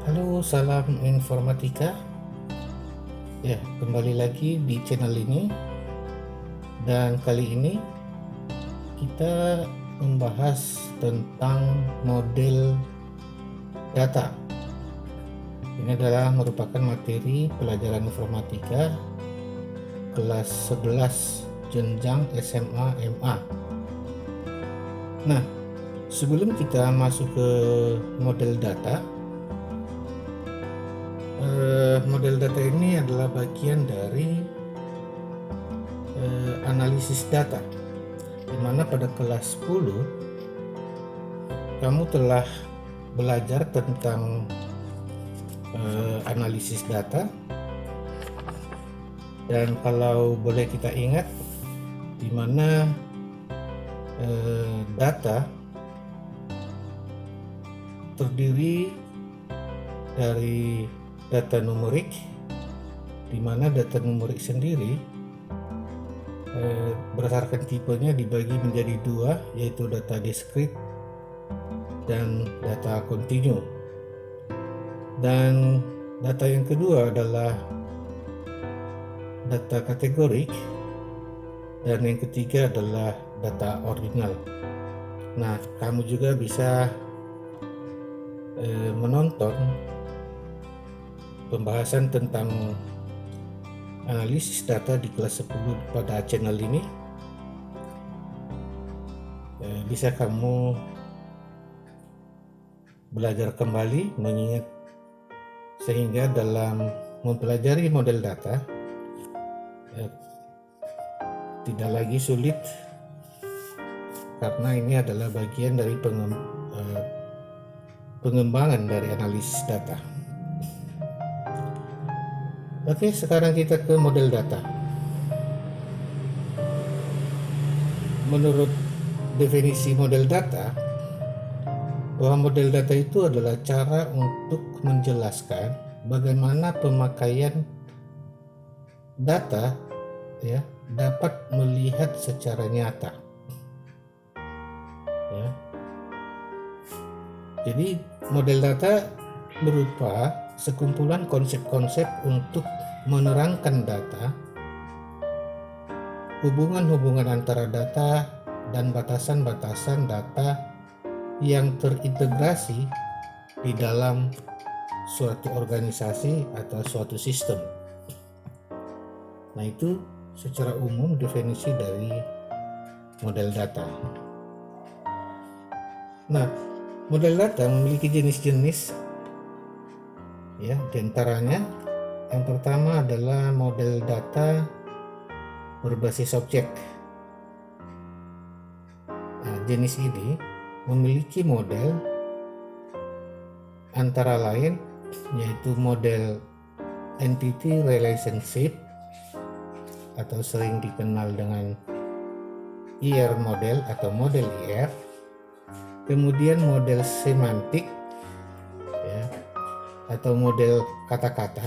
Halo, salam informatika. Ya, kembali lagi di channel ini. Dan kali ini kita membahas tentang model data. Ini adalah merupakan materi pelajaran informatika kelas 11 jenjang SMA MA. Nah, sebelum kita masuk ke model data, model data ini adalah bagian dari analisis data, di mana pada kelas 10 kamu telah belajar tentang analisis data. Dan kalau boleh kita ingat, di mana data terdiri dari data numerik, di mana data numerik sendiri berdasarkan tipenya dibagi menjadi dua, yaitu data diskrit dan data kontinu. Dan data yang kedua adalah data kategorik, dan yang ketiga adalah data ordinal. Nah, kamu juga bisa menonton pembahasan tentang analisis data di kelas 10 pada channel ini. Bisa kamu belajar kembali, mengingat, sehingga dalam mempelajari model data tidak lagi sulit, karena ini adalah bagian dari pengembangan dari analisis data. Oke, sekarang kita ke model data. Menurut definisi model data, bahwa model data itu adalah cara untuk menjelaskan bagaimana pemakaian data dapat melihat secara nyata. Jadi model data berupa sekumpulan konsep-konsep untuk menerangkan data, hubungan-hubungan antara data, dan batasan-batasan data yang terintegrasi di dalam suatu organisasi atau suatu sistem. Nah, itu secara umum definisi dari model data. Nah, model data memiliki jenis-jenis, diantaranya yang pertama adalah model data berbasis objek. Nah, jenis ini memiliki model antara lain yaitu model entity relationship atau sering dikenal dengan ER model atau model ER, kemudian model semantik atau model kata-kata,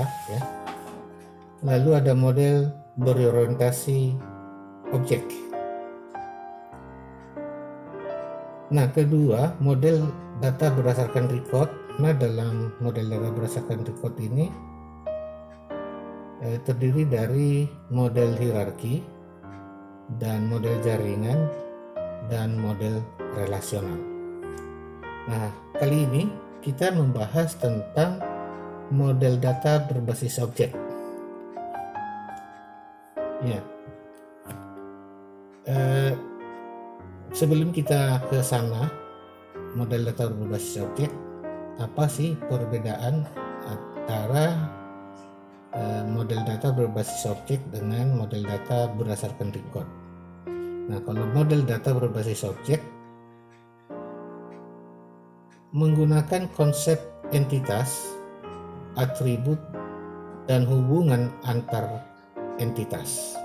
lalu ada model berorientasi objek. Nah, kedua, model data berdasarkan record. Nah, dalam model data berdasarkan record ini terdiri dari model hierarki dan model jaringan dan model relasional. Nah, kali ini kita membahas tentang model data berbasis objek. Sebelum kita ke sana, model data berbasis objek, apa sih perbedaan antara model data berbasis objek dengan model data berdasarkan record? Nah, kalau model data berbasis objek menggunakan konsep entitas, atribut, dan hubungan antar entitas.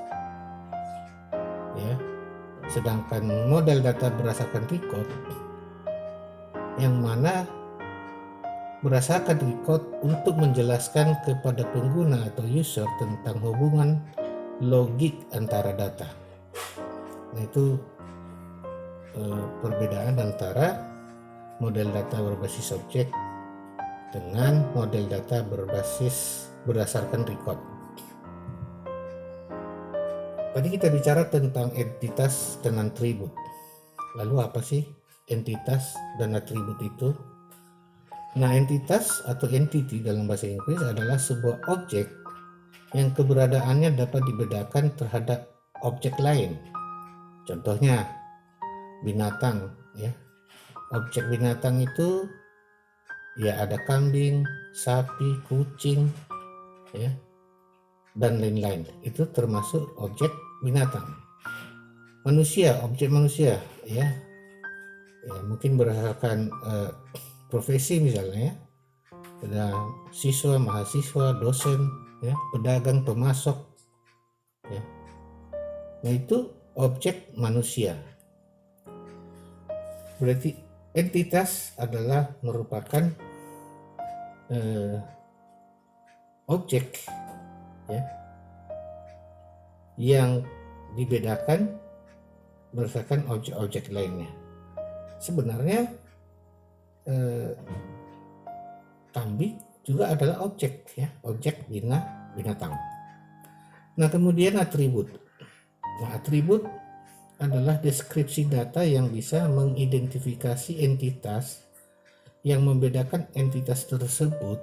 Sedangkan model data berdasarkan record, yang mana berdasarkan record untuk menjelaskan kepada pengguna atau user tentang hubungan logik antara data. Nah, itu perbedaan antara model data berbasis objek dengan model data berdasarkan record. Tadi kita bicara tentang entitas dan atribut. Lalu apa sih entitas dan atribut itu? Nah, entitas atau entity dalam bahasa Inggris adalah sebuah objek yang keberadaannya dapat dibedakan terhadap objek lain. Contohnya binatang, ya. Objek binatang itu ya ada kambing, sapi, kucing, ya, dan lain-lain. Itu termasuk objek binatang. Manusia, objek manusia, ya mungkin berdasarkan profesi misalnya, ya. Ada siswa, mahasiswa, dosen, ya, pedagang, pemasok, ya. Nah, itu objek manusia. Berarti entitas adalah merupakan objek, ya, yang dibedakan berdasarkan objek-objek lainnya. Sebenarnya kambing juga adalah objek, ya, objek binatang. Nah, kemudian atribut. Nah, atribut adalah deskripsi data yang bisa mengidentifikasi entitas yang membedakan entitas tersebut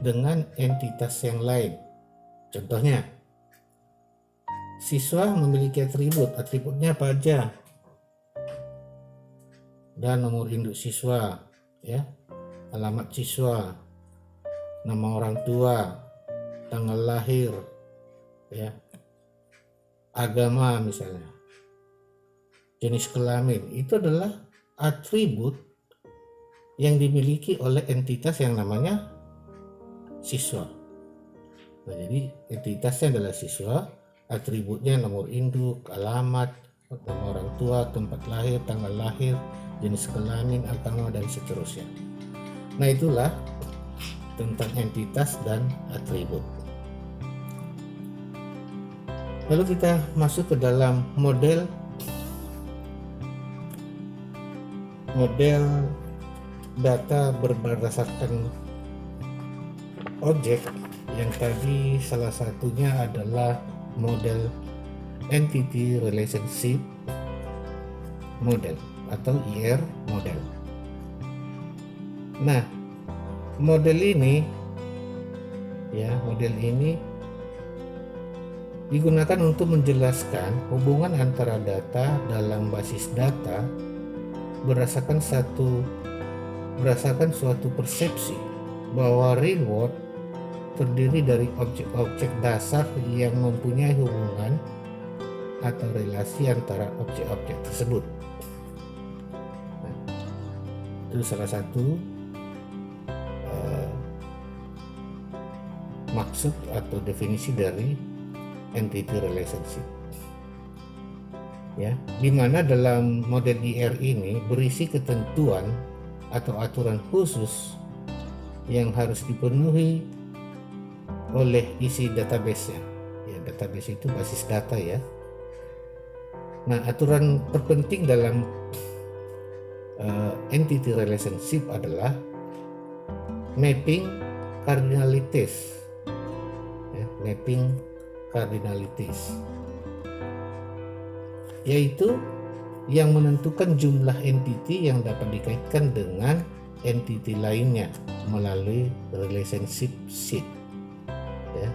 dengan entitas yang lain. Contohnya, siswa memiliki atribut. Atributnya apa aja? Dan nomor induk siswa, ya, alamat siswa, nama orang tua, tanggal lahir, ya, agama misalnya, jenis kelamin. Itu adalah atribut yang dimiliki oleh entitas yang namanya siswa. Nah, jadi entitasnya adalah siswa, atributnya nomor induk, alamat, nama orang tua, tempat lahir, tanggal lahir, jenis kelamin, agama, dan seterusnya. Nah, itulah tentang entitas dan atribut. Lalu kita masuk ke dalam model data berdasarkan objek, yang tadi salah satunya adalah model entity relationship model atau IR model. Nah, model ini digunakan untuk menjelaskan hubungan antara data dalam basis data berdasarkan suatu persepsi bahwa real world terdiri dari objek-objek dasar yang mempunyai hubungan atau relasi antara objek-objek tersebut. Nah, itu salah satu maksud atau definisi dari entity relationship, ya, di mana dalam model IR ini berisi ketentuan atau aturan khusus yang harus dipenuhi oleh isi database-nya. Ya, database itu basis data, ya. Nah, aturan terpenting dalam entity relationship adalah mapping cardinalities, ya, mapping cardinalities, yaitu yang menentukan jumlah entity yang dapat dikaitkan dengan entity lainnya melalui relationship set, ya,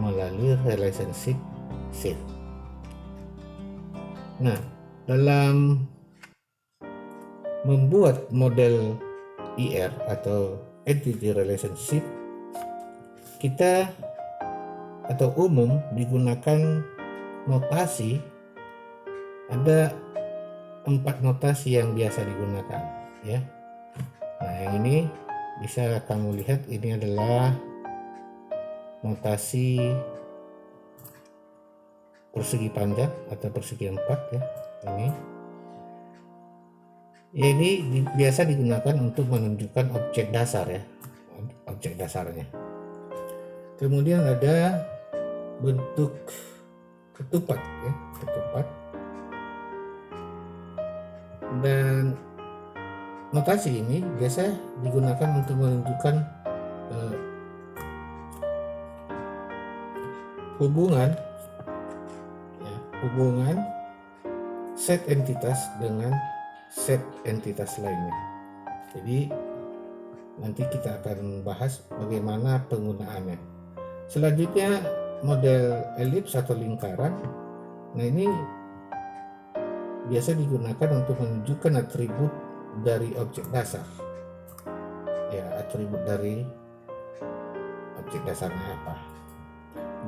melalui relationship set. Nah, dalam membuat model IR atau entity relationship, kita atau umum digunakan notasi. Ada 4 notasi yang biasa digunakan, ya. Nah, yang ini bisa kamu lihat, ini adalah notasi persegi panjang atau persegi 4, ya. Ini biasa digunakan untuk menunjukkan objek dasar, ya, objek dasarnya. Kemudian ada bentuk ketupat, ya, ketupat. Dan notasi ini biasa digunakan untuk menunjukkan hubungan set entitas dengan set entitas lainnya. Jadi nanti kita akan bahas bagaimana penggunaannya. Selanjutnya model elips atau lingkaran. Nah, ini biasa digunakan untuk menunjukkan atribut dari objek dasar. Ya, atribut dari objek dasarnya apa.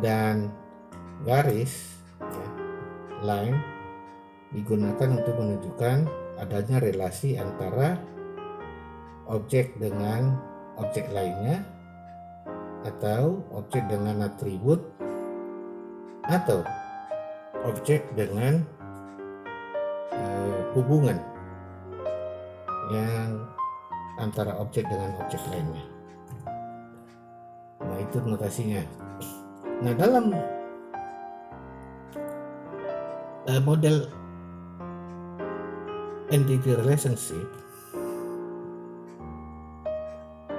Dan garis, line, digunakan untuk menunjukkan adanya relasi antara objek dengan objek lainnya, atau objek dengan atribut, atau objek dengan hubungan yang antara objek dengan objek lainnya. Nah, itu notasinya. Nah, dalam model entity relationship,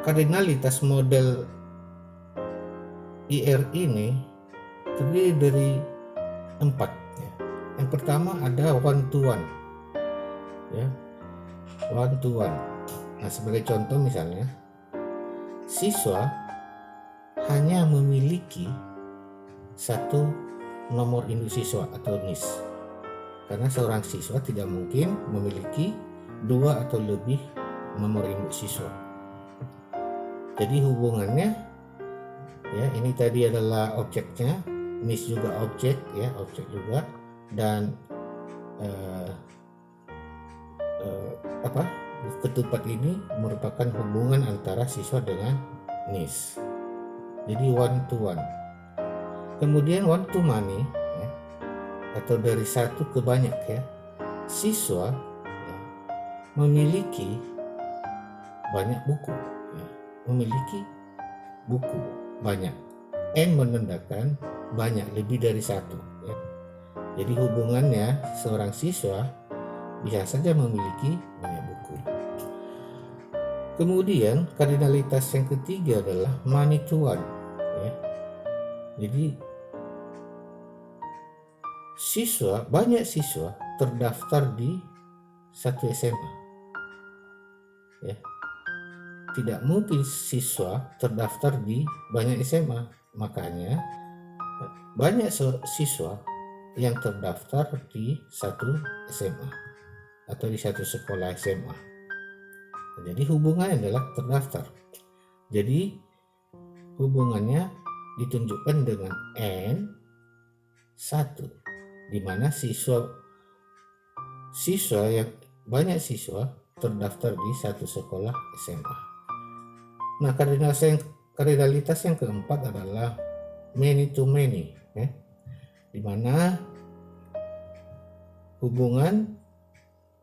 kardinalitas model IR ini terdiri dari 4 ya. Yang pertama ada one to one ya, one to one. Nah, sebagai contoh misalnya siswa hanya memiliki satu nomor induk siswa atau NIS, karena seorang siswa tidak mungkin memiliki 2 atau lebih nomor induk siswa. Jadi hubungannya ya, ini tadi adalah objeknya, NIS juga objek ya, objek juga, dan ketupat ini merupakan hubungan antara siswa dengan NIS. Jadi one to one. Kemudian one to many ya, atau dari satu ke banyak ya. Siswa ya, memiliki banyak buku ya, memiliki buku banyak. N menandakan banyak, lebih dari satu ya. Jadi hubungannya seorang siswa bisa saja memiliki banyak buku. Kemudian kardinalitas yang ketiga adalah many to one ya. Jadi banyak siswa terdaftar di satu SMA ya. Tidak mungkin siswa terdaftar di banyak SMA, makanya banyak siswa yang terdaftar di satu SMA atau di satu sekolah SMA. Jadi hubungannya adalah terdaftar. Jadi hubungannya ditunjukkan dengan N1, di mana siswa yang banyak siswa terdaftar di satu sekolah SMA. Nah, kardinalitas yang keempat adalah many to many ya, di mana hubungan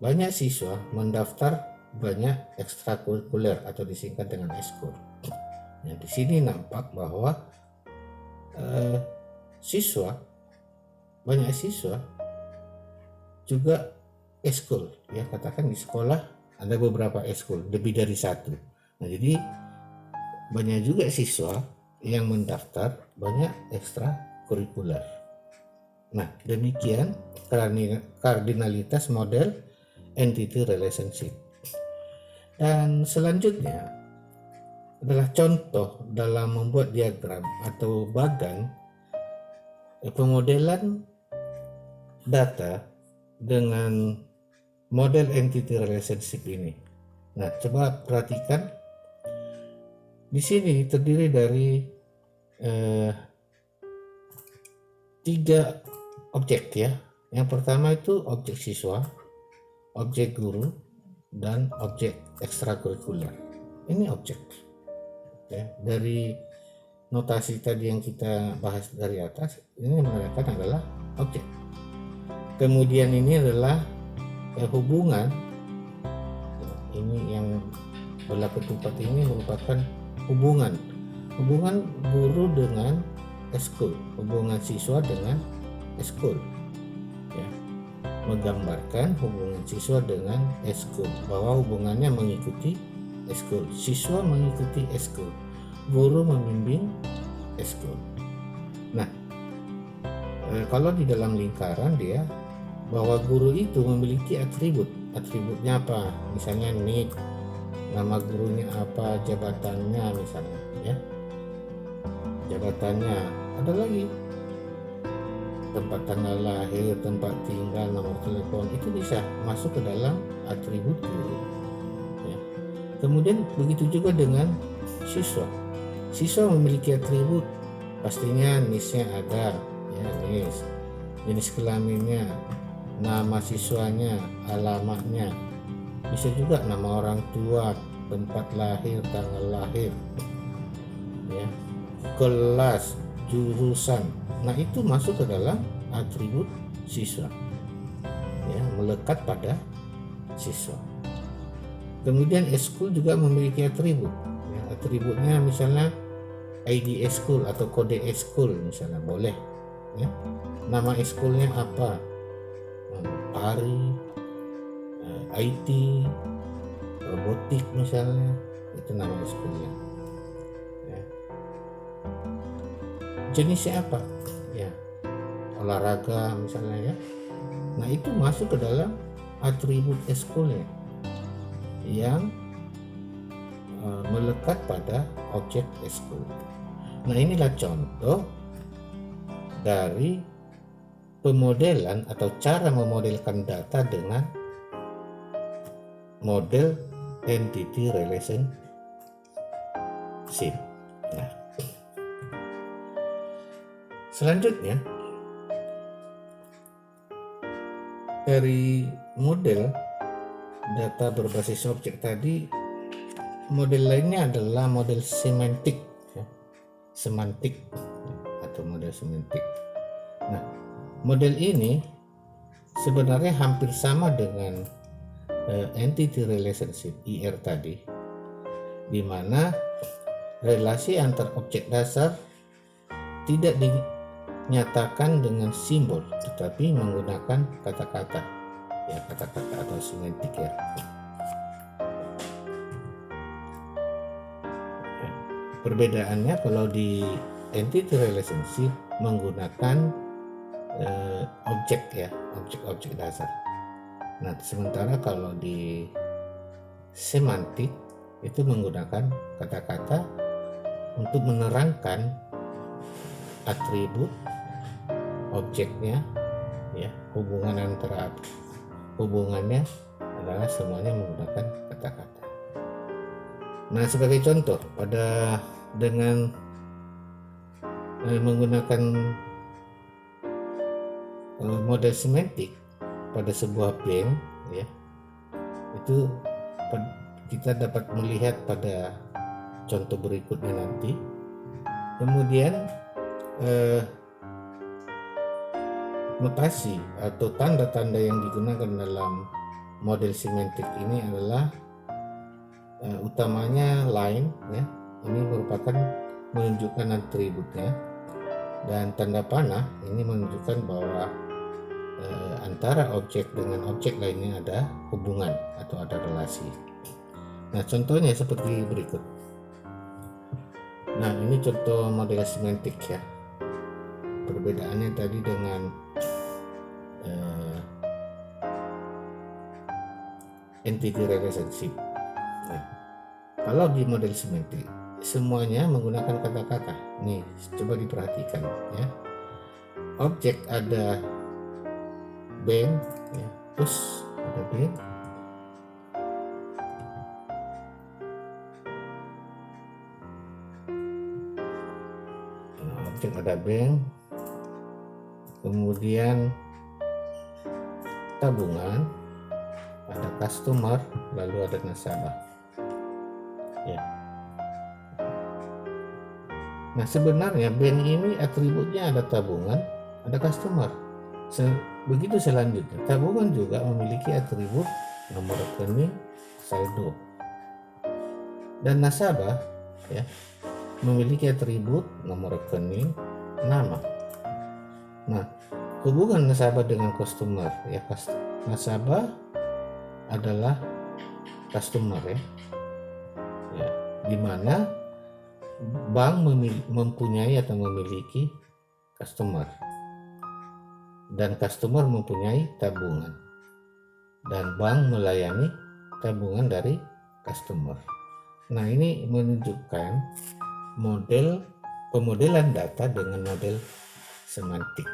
banyak siswa mendaftar banyak ekstrakurikuler atau disingkat dengan ekskul. Nah, di sini nampak bahwa banyak siswa juga ekskul ya, katakan di sekolah ada beberapa ekskul, lebih dari satu. Nah, jadi banyak juga siswa yang mendaftar banyak ekstrakurikuler. Nah, demikian kardinalitas model entity relationship. Dan selanjutnya adalah contoh dalam membuat diagram atau bagan pemodelan data dengan model entity relationship ini. Nah, coba perhatikan. Di sini terdiri dari 3 objek ya. Yang pertama itu objek siswa, objek guru, dan objek ekstrakurikuler. Ini objek ya. Dari notasi tadi yang kita bahas dari atas, ini menandakan adalah objek. Kemudian ini adalah hubungan. Ini yang bola ketupat ini merupakan hubungan guru dengan ekskul, hubungan siswa dengan ekskul ya. menggambarkan hubungan siswa dengan eskul, bahwa hubungannya mengikuti eskul, siswa mengikuti eskul, guru membimbing eskul. Nah, kalau di dalam lingkaran dia bahwa guru itu memiliki atribut. Atributnya apa? Misalnya nik, nama gurunya apa, jabatannya misalnya, ya. Jabatannya ada lagi, tempat tanggal lahir, tempat tinggal, nomor telepon, itu bisa masuk ke dalam atribut guru, ya. Kemudian begitu juga dengan siswa. Siswa memiliki atribut, pastinya NIS-nya ada, ya, NIS, jenis kelaminnya, nama siswanya, alamatnya, bisa juga nama orang tua, tempat lahir, tanggal lahir, ya, kelas, jurusan. Nah, itu masuk ke dalam atribut siswa, ya, melekat pada siswa. Kemudian eskul juga memiliki atribut, ya, atributnya misalnya ID eskul atau kode eskul misalnya boleh, ya. Nama eskulnya apa, PARI, IT, robotik misalnya, itu nama eskulnya, ya. Jenisnya apa, ya, olahraga misalnya, ya. Nah, itu masuk ke dalam atribut eskulnya yang melekat pada objek eskul. Nah, inilah contoh dari pemodelan atau cara memodelkan data dengan model entity relationship. Nah, selanjutnya dari model data berbasis objek tadi, model lainnya adalah model semantik, ya. Semantik atau model semantik. Nah, model ini sebenarnya hampir sama dengan entity relationship IR tadi, di mana relasi antar objek dasar tidak dinyatakan dengan simbol tetapi menggunakan kata-kata, ya, kata-kata atau semantik, ya. Perbedaannya kalau di entity relationship menggunakan objek, ya, objek-objek dasar. Nah, sementara kalau di semantik itu menggunakan kata-kata untuk menerangkan atribut objeknya, ya, hubungannya adalah semuanya menggunakan kata-kata. Nah, sebagai contoh dengan menggunakan model semantik pada sebuah bank, ya, itu kita dapat melihat pada contoh berikutnya nanti. Kemudian notasi atau tanda-tanda yang digunakan dalam model semantik ini adalah utamanya line, ya, ini merupakan menunjukkan atributnya, dan tanda panah ini menunjukkan bahwa antara objek dengan objek lainnya ada hubungan atau ada relasi. Nah, contohnya seperti berikut. Nah, ini contoh model semantik, ya. Perbedaannya tadi dengan entity relationship. Nah, kalau di model semantik semuanya menggunakan kata-kata. Nih, coba diperhatikan, ya. Objek ada bank, ya, terus ada bank, objek ada bank, kemudian tabungan, ada customer, lalu ada nasabah, ya. Nah, sebenarnya bank ini atributnya ada tabungan, ada customer. Begitu selanjutnya, tabungan juga memiliki atribut nomor rekening, saldo, dan nasabah, ya, memiliki atribut nomor rekening, nama. Nah, hubungan nasabah dengan customer ya. Nasabah adalah customer ya, di mana bank mempunyai atau memiliki customer, dan customer mempunyai tabungan, dan bank melayani tabungan dari customer. Nah, ini menunjukkan model pemodelan data dengan model semantik.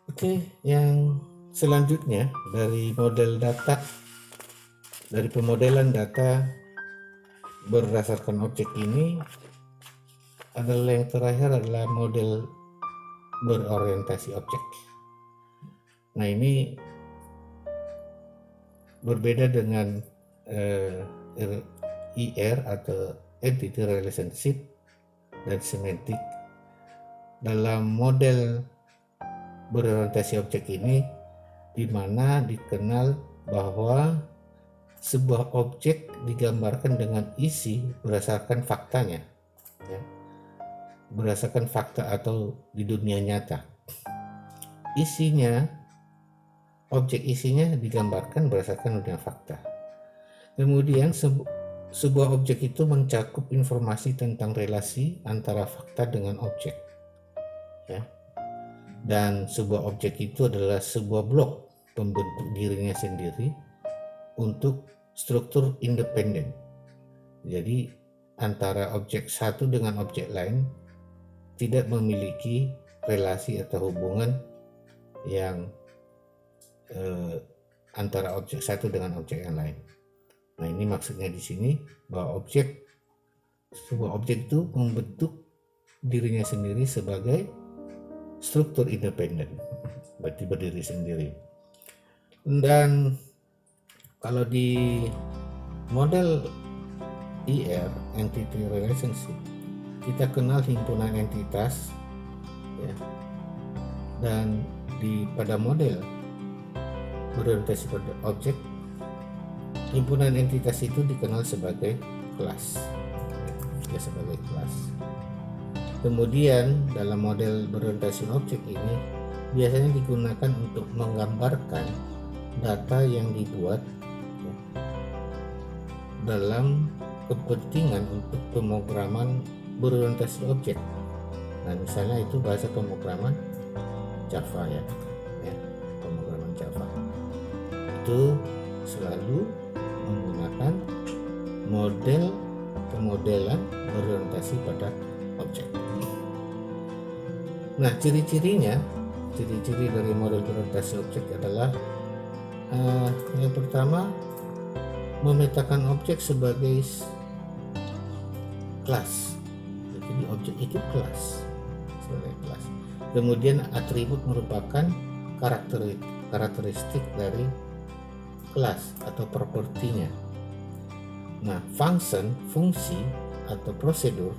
Oke, yang selanjutnya dari model data, dari pemodelan data berdasarkan objek ini adalah yang terakhir adalah model berorientasi objek. Nah, ini berbeda dengan IR atau Entity Relationship dan Semantik. Dalam model berorientasi objek ini, di mana dikenal bahwa sebuah objek digambarkan dengan isi berdasarkan faktanya, ya, berdasarkan fakta atau di dunia nyata. Objek isinya digambarkan berdasarkan dunia fakta. Kemudian sebuah objek itu mencakup informasi tentang relasi antara fakta dengan objek, ya. Dan sebuah objek itu adalah sebuah blok pembentuk dirinya sendiri untuk struktur independen. Jadi antara objek satu dengan objek lain tidak memiliki relasi atau hubungan yang antara objek satu dengan objek yang lain. Nah, ini maksudnya di sini bahwa sebuah objek itu membentuk dirinya sendiri sebagai struktur independen, berarti berdiri sendiri. Dan kalau di model IR, Entity Relationship, kita kenal himpunan entitas, ya. Dan pada model berorientasi pada objek, himpunan entitas itu dikenal sebagai kelas, ya, sebagai kelas. Kemudian dalam model berorientasi objek ini biasanya digunakan untuk menggambarkan data yang dibuat, ya, dalam kepentingan untuk pemrograman berorientasi objek. Nah, misalnya itu bahasa pemrograman Java, ya, pemrograman Java itu selalu menggunakan model pemodelan berorientasi pada objek. Nah, ciri-ciri dari model berorientasi objek adalah yang pertama, memetakan objek sebagai kelas. Jadi objek itu kelas, sebagai kelas. Kemudian atribut merupakan karakteristik dari kelas atau propertinya. Nah, fungsi atau prosedur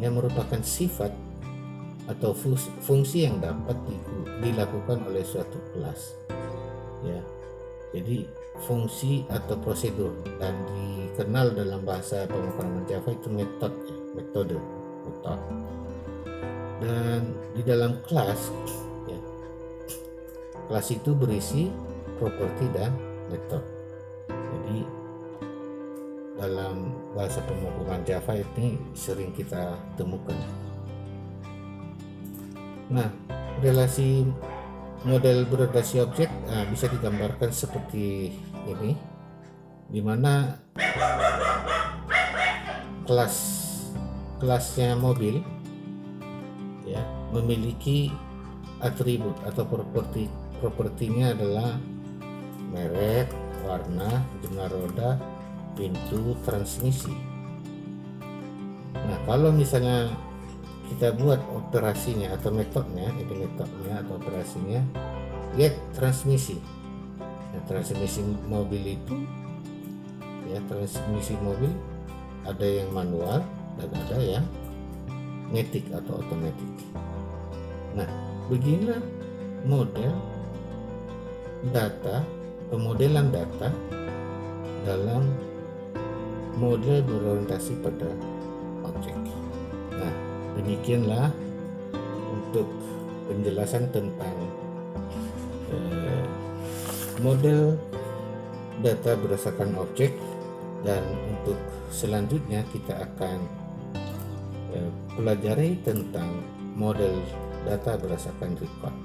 yang merupakan sifat atau fungsi yang dapat dilakukan oleh suatu kelas, ya. Jadi fungsi atau prosedur, dan dikenal dalam bahasa pemrograman Java itu metode. Dan di dalam kelas, ya, kelas itu berisi properti dan metode. Jadi dalam bahasa pemrograman Java ini sering kita temukan. Nah, relasi model berorientasi objek bisa digambarkan seperti ini, di mana kelasnya mobil, ya, memiliki atribut atau propertinya adalah merek, warna, jumlah roda, pintu, transmisi. Nah, kalau misalnya kita buat operasinya atau metodenya atau operasinya, get transmisi. Nah, transmisi mobil itu, ya, transmisi mobil ada yang manual dan ada yang matic atau otomatis. Nah, beginilah model data, pemodelan data dalam model berorientasi pada objek. Nah, demikianlah untuk penjelasan tentang model data berdasarkan objek, dan untuk selanjutnya kita akan pelajari tentang model data berdasarkan record.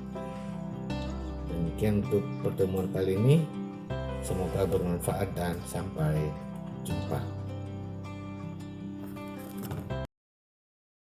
Demikian untuk pertemuan kali ini, semoga bermanfaat dan sampai jumpa.